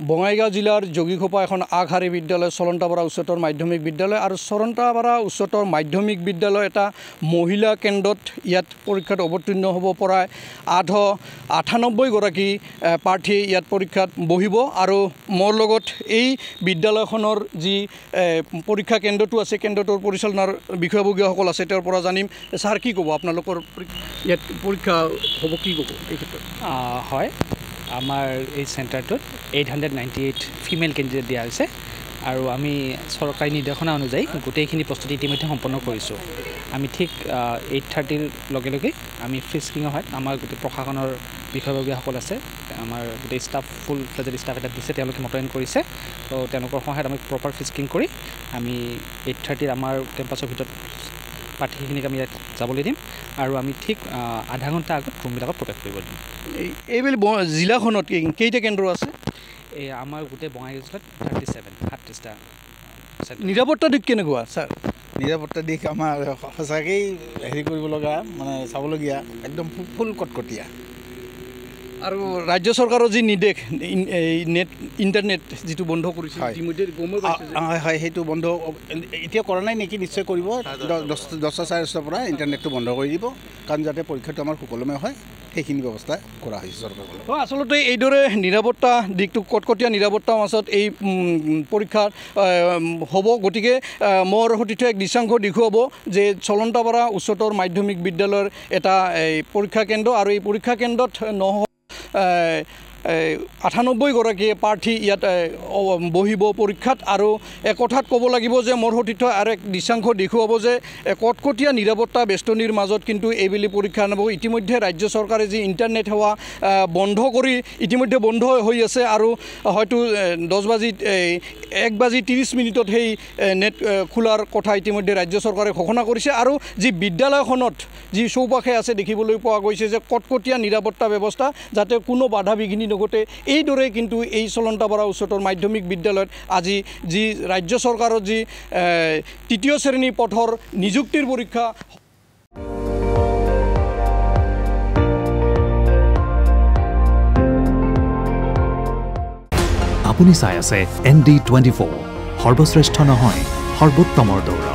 বঙাইগাঁও জিলাৰ যোগীঘোপা এখন আগশাৰী বিদ্যালয় চলন্তাপাৰা উচ্চতৰ মাধ্যমিক বিদ্যালয় আৰু চলন্তাপাৰা উচ্চতৰ মাধ্যমিক বিদ্যালয় এটা মহিলা কেন্দ্ৰত ইয়াত পৰীক্ষাত অৱতীৰ্ণ হ'ব পৰা 98 গৰাকী প্ৰাৰ্থী ইয়াত পৰীক্ষাত বহিব আৰু মোৰ লগত এই বিদ্যালয়খনৰ যি পৰীক্ষা কেন্দ্ৰটো আছে কেন্দ্ৰটোৰ পৰিচালনাৰ বিষয়ববীয়াসকল আছে তেওঁৰ পৰা জানিম ছাৰ কি ক'ব আপোনালোকৰ ইয়াত পৰীক্ষা হ'ব কি ক'ব এই ক্ষেত্ৰত হয় আমাৰ এই চেণ্টাৰটোত 898 ফিমেল কেণ্ডিডেট দিয়া হৈছে আৰু আমি চৰকাৰী নিৰ্দেশনা অনুযায়ী গোটেইখিনি প্ৰস্তুতি ইতিমধ্যে সম্পন্ন কৰিছোঁ আমি ঠিক 8:30 লগে লগে আমি ফ্ৰিস্কিং হয় আমাৰ গোটেই প্ৰশাসনৰ বিষয়ববীয়াসকল আছে আমাৰ গোটেই ষ্টাফ ফুল ফ্লেজেড ষ্টাফ এটা দিছে তেওঁলোকে মোতায়েন কৰিছে তো তেওঁলোকৰ সহায়ত আমি প্ৰপাৰ ফ্ৰিস্কিং কৰি আমি 8:30 আমাৰ কেম্পাছৰ ভিতৰত প্ৰাৰ্থীখিনিক আমি ইয়াত যাবলৈ দিম আৰু আমি ঠিক আধা ঘণ্টা আগত ৰুমবিলাকত প্ৰৱেশ কৰিব দিম এইবেলি জিলাখনত কেইটা কেন্দ্ৰ আছে এই আমাৰ গোটেই বঙাইগাঁও জিলাত 37টা নিৰাপত্তা দিশ কেনেকুৱা ছাৰ নিৰাপত্তা দিশ আমাৰ সঁচাকেই হেৰি কৰিব লগা মানে চাবলগীয়া একদম ফুল কটকটীয়া আৰু ৰাজ্য চৰকাৰৰ যি নিৰ্দেশ ইণ্টাৰনেট যিটো বন্ধ কৰিছে হয় সেইটো বন্ধ এতিয়া কৰা নাই নেকি নিশ্চয় কৰিব 10:30 পৰা ইণ্টাৰনেটটো বন্ধ কৰি দিব কাৰণ যাতে পৰীক্ষাটো আমাৰ সুকলমে হয় সেইখিনি ব্যৱস্থা কৰা হৈছে চৰকাৰে আচলতে এইদৰে নিৰাপত্তা দিশটো কটকটীয়া নিৰাপত্তাৰ মাজত এই পৰীক্ষা হ'ব গতিকে মোৰ সতীৰ্থ এক দৃশ্যাংশ দেখুৱাব যে চলন্তাপাৰা উচ্চতৰ মাধ্যমিক বিদ্যালয়ৰ এটা পৰীক্ষা কেন্দ্ৰ আৰু এই পৰীক্ষা কেন্দ্ৰত 98 গৰাকী প্ৰাৰ্থী ইয়াত বহিব পৰীক্ষাত আৰু একথাত ক'ব লাগিব যে মোৰ সতীৰ্থ আৰু এক দৃশ্যাংশ দেখুৱাব যে কটকটীয়া নিৰাপত্তা বেষ্টনীৰ মাজত কিন্তু এইবেলি পৰীক্ষা নহ'ব ইতিমধ্যে ৰাজ্য চৰকাৰে যি ইণ্টাৰনেট সেৱা বন্ধ কৰি ইতিমধ্যে বন্ধ হৈ আছে আৰু হয়তো 1:30 সেই নেট খোলাৰ কথা ইতিমধ্যে ৰাজ্য চৰকাৰে ঘোষণা কৰিছে আৰু যি বিদ্যালয়খনত যি চৌপাশে আছে দেখিবলৈ পোৱা গৈছে যে কটকটীয়া নিৰাপত্তা ব্যৱস্থা যাতে কোনো বাধা বিঘিনি লগতে এইদৰে কিন্তু এই চলন্তাপাৰা উচ্চতৰ মাধ্যমিক বিদ্যালয়ত আজি যি ৰাজ্য চৰকাৰৰ যি তৃতীয় শ্ৰেণী পথৰ নিযুক্তিৰ পৰীক্ষা আপুনি চাই আছে ND24 সৰ্বশ্ৰেষ্ঠ নহয় সৰ্বোত্তমৰ দৌৰা